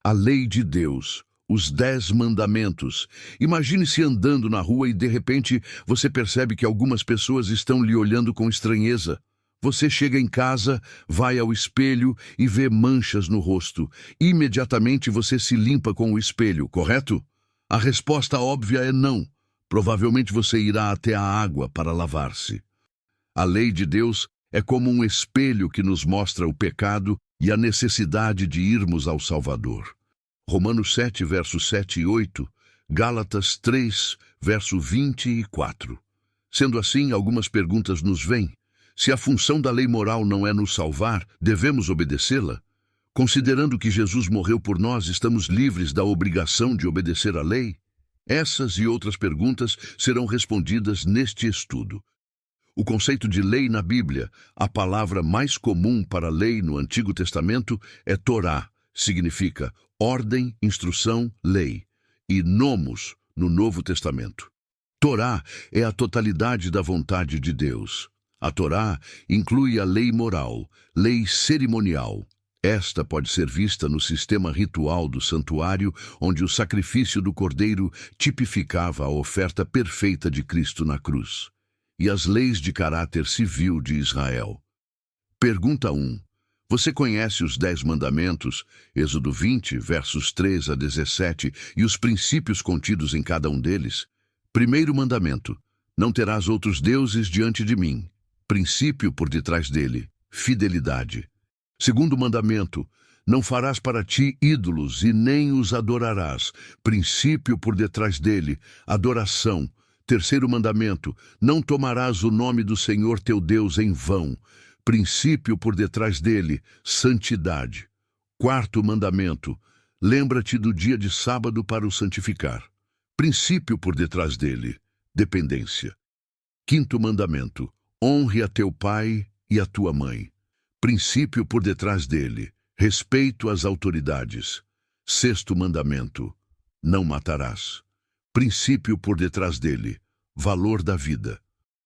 a lei de Deus, os 10 mandamentos. Imagine-se andando na rua e, de repente, você percebe que algumas pessoas estão lhe olhando com estranheza. Você chega em casa, vai ao espelho e vê manchas no rosto. Imediatamente você se limpa com o espelho, correto? A resposta óbvia é não. Provavelmente você irá até a água para lavar-se. A lei de Deus é como um espelho que nos mostra o pecado e a necessidade de irmos ao Salvador. Romanos 7, versos 7 e 8, Gálatas 3, verso 24. Sendo assim, algumas perguntas nos vêm. Se a função da lei moral não é nos salvar, devemos obedecê-la? Considerando que Jesus morreu por nós, estamos livres da obrigação de obedecer à lei? Essas e outras perguntas serão respondidas neste estudo. O conceito de lei na Bíblia, a palavra mais comum para lei no Antigo Testamento é Torá, significa ordem, instrução, lei, e nomos no Novo Testamento. Torá é a totalidade da vontade de Deus. A Torá inclui a lei moral, lei cerimonial. Esta pode ser vista no sistema ritual do santuário, onde o sacrifício do cordeiro tipificava a oferta perfeita de Cristo na cruz, e as leis de caráter civil de Israel. Pergunta 1. Você conhece os 10 mandamentos, Êxodo 20, versos 3 a 17, e os princípios contidos em cada um deles? Primeiro mandamento: não terás outros deuses diante de mim. Princípio por detrás dele: fidelidade. Segundo mandamento: não farás para ti ídolos e nem os adorarás. Princípio por detrás dele: adoração. Terceiro mandamento: não tomarás o nome do Senhor teu Deus em vão. Princípio por detrás dele: santidade. Quarto mandamento: lembra-te do dia de sábado para o santificar. Princípio por detrás dele: dependência. Quinto mandamento: honre a teu pai e a tua mãe. Princípio por detrás dele: respeito às autoridades. Sexto mandamento: não matarás. Princípio por detrás dele: valor da vida.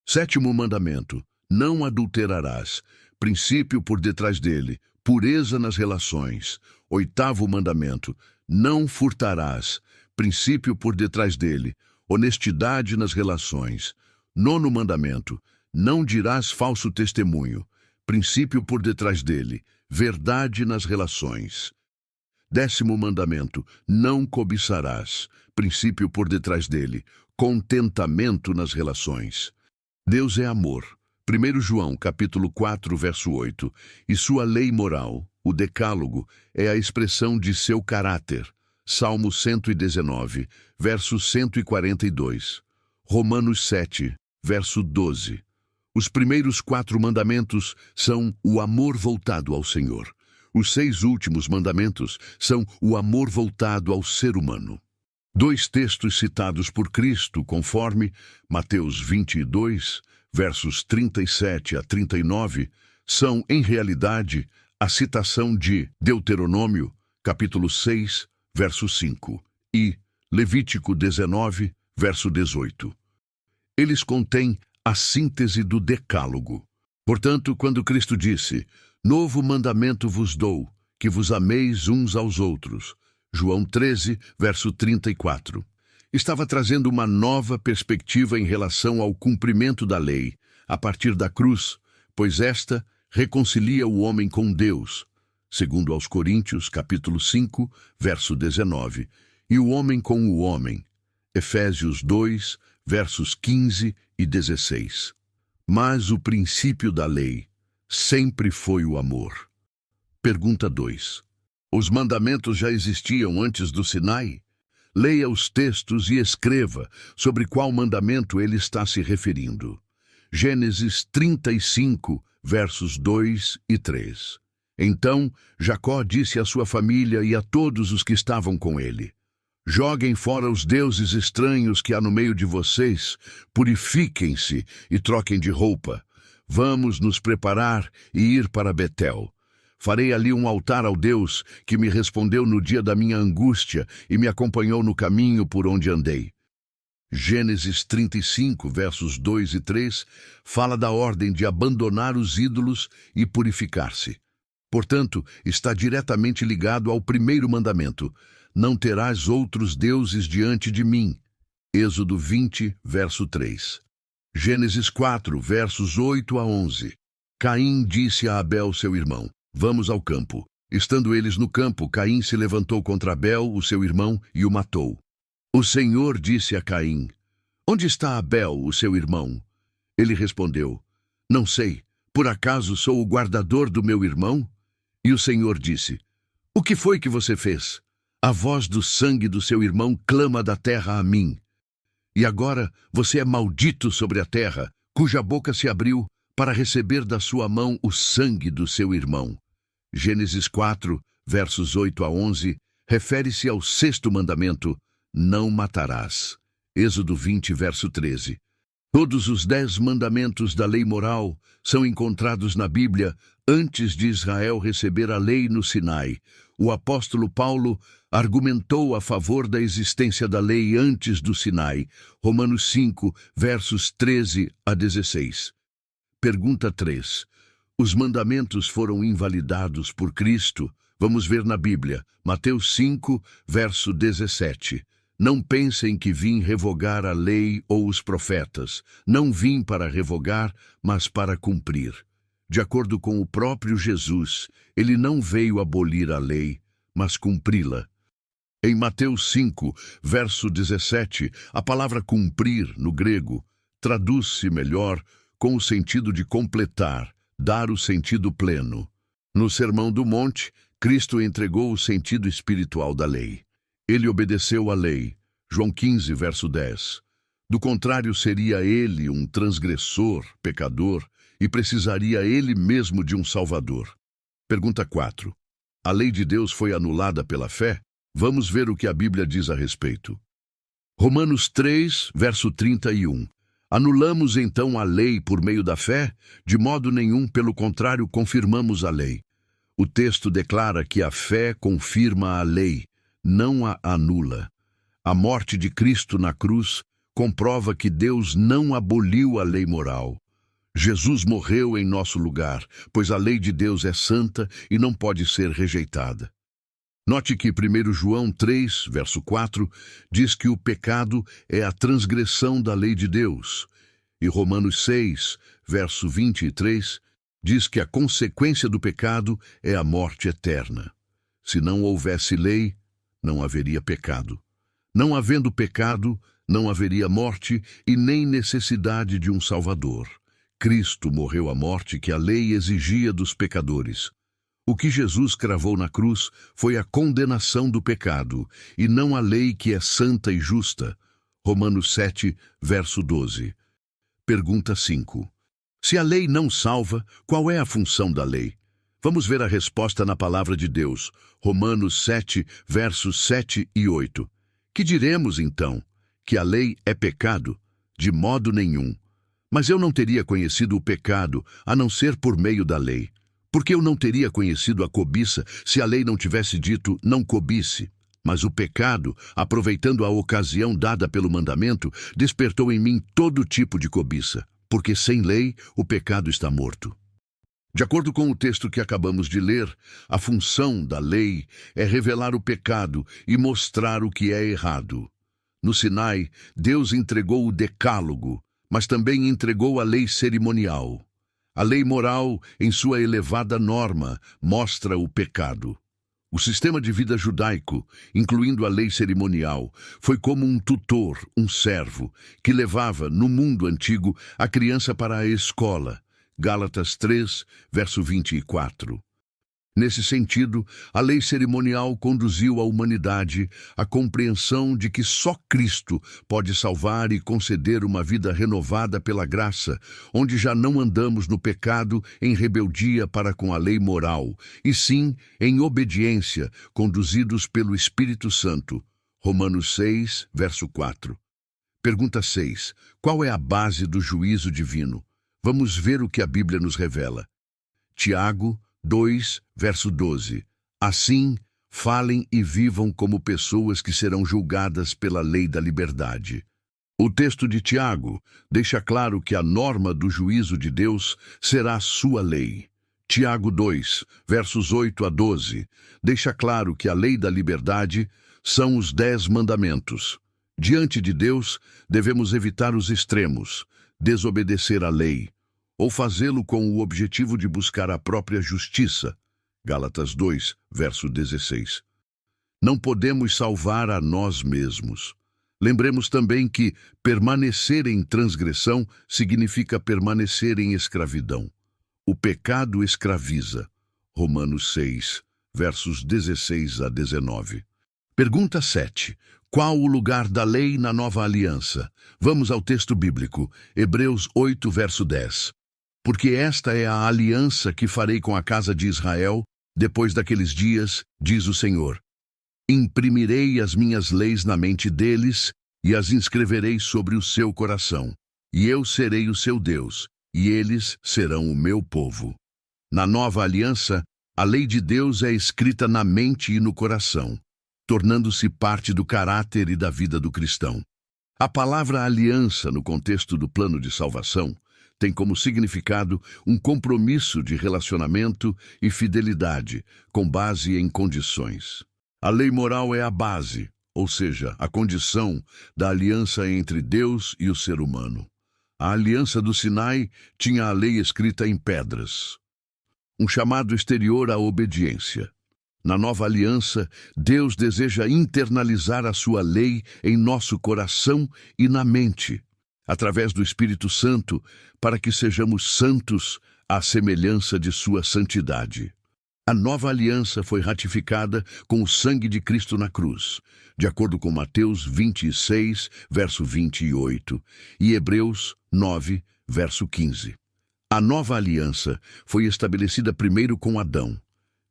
Sétimo mandamento: não adulterarás. Princípio por detrás dele: pureza nas relações. Oitavo mandamento: não furtarás. Princípio por detrás dele: honestidade nas relações. Nono mandamento: não dirás falso testemunho. Princípio por detrás dele: verdade nas relações. Décimo mandamento: não cobiçarás. Princípio por detrás dele: contentamento nas relações. Deus é amor. 1 João, capítulo 4, verso 8. E sua lei moral, o decálogo, é a expressão de seu caráter. Salmo 119, verso 142. Romanos 7, verso 12. Os primeiros 4 mandamentos são o amor voltado ao Senhor. Os 6 últimos mandamentos são o amor voltado ao ser humano. 2 textos citados por Cristo, conforme Mateus 22, versos 37 a 39, são, em realidade, a citação de Deuteronômio, capítulo 6, verso 5, e Levítico 19, verso 18. Eles contêm a síntese do decálogo. Portanto, quando Cristo disse: novo mandamento vos dou, que vos ameis uns aos outros, João 13, verso 34, estava trazendo uma nova perspectiva em relação ao cumprimento da lei, a partir da cruz, pois esta reconcilia o homem com Deus, segundo aos Coríntios, capítulo 5, verso 19, e o homem com o homem, Efésios 2, versos 15 e 16. Mas o princípio da lei sempre foi o amor. Pergunta 2. Os mandamentos já existiam antes do Sinai? Leia os textos e escreva sobre qual mandamento ele está se referindo. Gênesis 35, versos 2 e 3. Então Jacó disse à sua família e a todos os que estavam com ele: joguem fora os deuses estranhos que há no meio de vocês, purifiquem-se e troquem de roupa. Vamos nos preparar e ir para Betel. Farei ali um altar ao Deus que me respondeu no dia da minha angústia e me acompanhou no caminho por onde andei. Gênesis 35, versos 2 e 3, fala da ordem de abandonar os ídolos e purificar-se. Portanto, está diretamente ligado ao primeiro mandamento: não terás outros deuses diante de mim. Êxodo 20, verso 3. Gênesis 4, versos 8 a 11. Caim disse a Abel, seu irmão: vamos ao campo. Estando eles no campo, Caim se levantou contra Abel, o seu irmão, e o matou. O Senhor disse a Caim: onde está Abel, o seu irmão? Ele respondeu: não sei, por acaso sou o guardador do meu irmão? E o Senhor disse: o que foi que você fez? A voz do sangue do seu irmão clama da terra a mim. E agora você é maldito sobre a terra, cuja boca se abriu para receber da sua mão o sangue do seu irmão. Gênesis 4, versos 8 a 11, refere-se ao sexto mandamento: não matarás. Êxodo 20, verso 13. Todos os 10 mandamentos da lei moral são encontrados na Bíblia antes de Israel receber a lei no Sinai. O apóstolo Paulo argumentou a favor da existência da lei antes do Sinai. Romanos 5, versos 13 a 16. Pergunta 3. Os mandamentos foram invalidados por Cristo? Vamos ver na Bíblia. Mateus 5, verso 17. Não pensem que vim revogar a lei ou os profetas. Não vim para revogar, mas para cumprir. De acordo com o próprio Jesus, ele não veio abolir a lei, mas cumpri-la. Em Mateus 5, verso 17, a palavra cumprir, no grego, traduz-se melhor com o sentido de completar, dar o sentido pleno. No Sermão do Monte, Cristo entregou o sentido espiritual da lei. Ele obedeceu à lei. João 15, verso 10. Do contrário, seria ele um transgressor, pecador, e precisaria ele mesmo de um Salvador. Pergunta 4. A lei de Deus foi anulada pela fé? Vamos ver o que a Bíblia diz a respeito. Romanos 3, verso 31. Anulamos então a lei por meio da fé? De modo nenhum, pelo contrário, confirmamos a lei. O texto declara que a fé confirma a lei, não a anula. A morte de Cristo na cruz comprova que Deus não aboliu a lei moral. Jesus morreu em nosso lugar, pois a lei de Deus é santa e não pode ser rejeitada. Note que 1 João 3, verso 4, diz que o pecado é a transgressão da lei de Deus. E Romanos 6, verso 23, diz que a consequência do pecado é a morte eterna. Se não houvesse lei, não haveria pecado. Não havendo pecado, não haveria morte e nem necessidade de um Salvador. Cristo morreu a morte que a lei exigia dos pecadores. O que Jesus cravou na cruz foi a condenação do pecado, e não a lei que é santa e justa. Romanos 7, verso 12. Pergunta 5. Se a lei não salva, qual é a função da lei? Vamos ver a resposta na palavra de Deus. Romanos 7, versos 7 e 8. Que diremos, então? Que a lei é pecado? De modo nenhum. Mas eu não teria conhecido o pecado, a não ser por meio da lei. Porque eu não teria conhecido a cobiça se a lei não tivesse dito, não cobice. Mas o pecado, aproveitando a ocasião dada pelo mandamento, despertou em mim todo tipo de cobiça. Porque sem lei, o pecado está morto. De acordo com o texto que acabamos de ler, a função da lei é revelar o pecado e mostrar o que é errado. No Sinai, Deus entregou o Decálogo, mas também entregou a lei cerimonial. A lei moral, em sua elevada norma, mostra o pecado. O sistema de vida judaico, incluindo a lei cerimonial, foi como um tutor, um servo, que levava, no mundo antigo, a criança para a escola. Gálatas 3, verso 24. Nesse sentido, a lei cerimonial conduziu a humanidade à compreensão de que só Cristo pode salvar e conceder uma vida renovada pela graça, onde já não andamos no pecado em rebeldia para com a lei moral, e sim em obediência, conduzidos pelo Espírito Santo. Romanos 6, verso 4. Pergunta 6. Qual é a base do juízo divino? Vamos ver o que a Bíblia nos revela. Tiago 2, verso 12. Assim, falem e vivam como pessoas que serão julgadas pela lei da liberdade. O texto de Tiago deixa claro que a norma do juízo de Deus será a sua lei. Tiago 2, versos 8 a 12, deixa claro que a lei da liberdade são os 10 mandamentos. Diante de Deus, devemos evitar os extremos, desobedecer à lei, ou fazê-lo com o objetivo de buscar a própria justiça. Gálatas 2, verso 16. Não podemos salvar a nós mesmos. Lembremos também que permanecer em transgressão significa permanecer em escravidão. O pecado escraviza. Romanos 6, versos 16 a 19. Pergunta 7. Qual o lugar da lei na nova aliança? Vamos ao texto bíblico, Hebreus 8, verso 10. Porque esta é a aliança que farei com a casa de Israel, depois daqueles dias, diz o Senhor. Imprimirei as minhas leis na mente deles e as inscreverei sobre o seu coração. E eu serei o seu Deus, e eles serão o meu povo. Na nova aliança, a lei de Deus é escrita na mente e no coração, tornando-se parte do caráter e da vida do cristão. A palavra aliança, no contexto do plano de salvação, tem como significado um compromisso de relacionamento e fidelidade, com base em condições. A lei moral é a base, ou seja, a condição da aliança entre Deus e o ser humano. A aliança do Sinai tinha a lei escrita em pedras, um chamado exterior à obediência. Na nova aliança, Deus deseja internalizar a sua lei em nosso coração e na mente, através do Espírito Santo, para que sejamos santos à semelhança de sua santidade. A nova aliança foi ratificada com o sangue de Cristo na cruz, de acordo com Mateus 26, verso 28, e Hebreus 9, verso 15. A nova aliança foi estabelecida primeiro com Adão,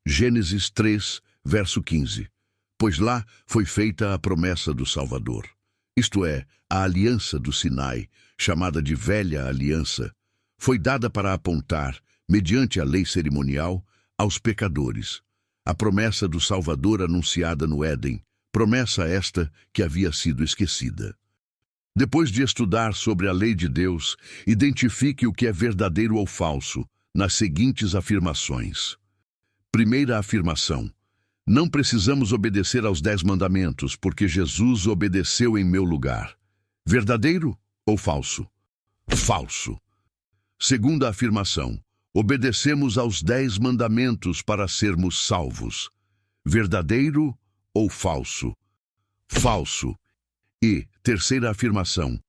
Gênesis 3, verso 15, pois lá foi feita a promessa do Salvador. Isto é, a aliança do Sinai, chamada de Velha Aliança, foi dada para apontar, mediante a lei cerimonial, aos pecadores. A promessa do Salvador anunciada no Éden, promessa esta que havia sido esquecida. Depois de estudar sobre a lei de Deus, identifique o que é verdadeiro ou falso nas seguintes afirmações. Primeira afirmação: não precisamos obedecer aos 10 mandamentos, porque Jesus obedeceu em meu lugar. Verdadeiro ou falso? Falso. Segunda afirmação: obedecemos aos 10 mandamentos para sermos salvos. Verdadeiro ou falso? Falso. E, terceira afirmação: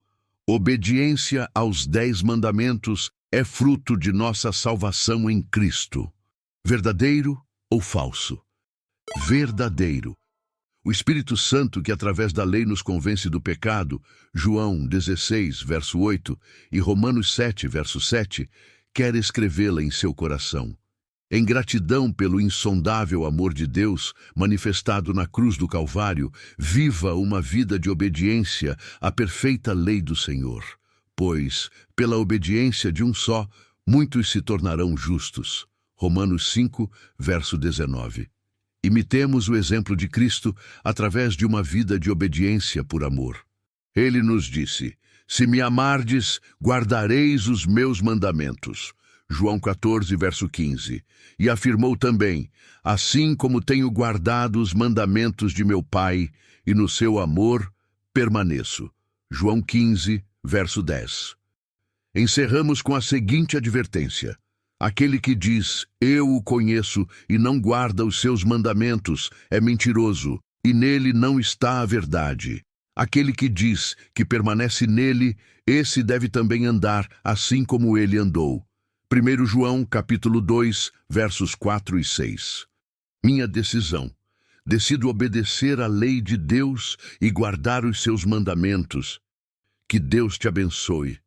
obediência aos 10 mandamentos é fruto de nossa salvação em Cristo. Verdadeiro ou falso? Verdadeiro. O Espírito Santo, que através da lei nos convence do pecado, João 16, verso 8, e Romanos 7, verso 7, quer escrevê-la em seu coração. Em gratidão pelo insondável amor de Deus manifestado na cruz do Calvário, viva uma vida de obediência à perfeita lei do Senhor. Pois, pela obediência de um só, muitos se tornarão justos. Romanos 5, verso 19. Imitemos o exemplo de Cristo através de uma vida de obediência por amor. Ele nos disse: se me amardes, guardareis os meus mandamentos. João 14, verso 15. E afirmou também: assim como tenho guardado os mandamentos de meu Pai, e no seu amor permaneço. João 15, verso 10. Encerramos com a seguinte advertência: aquele que diz, eu o conheço, e não guarda os seus mandamentos, é mentiroso, e nele não está a verdade. Aquele que diz que permanece nele, esse deve também andar assim como ele andou. 1 João, capítulo 2, versos 4 e 6. Minha decisão. Decido obedecer à lei de Deus e guardar os seus mandamentos. Que Deus te abençoe.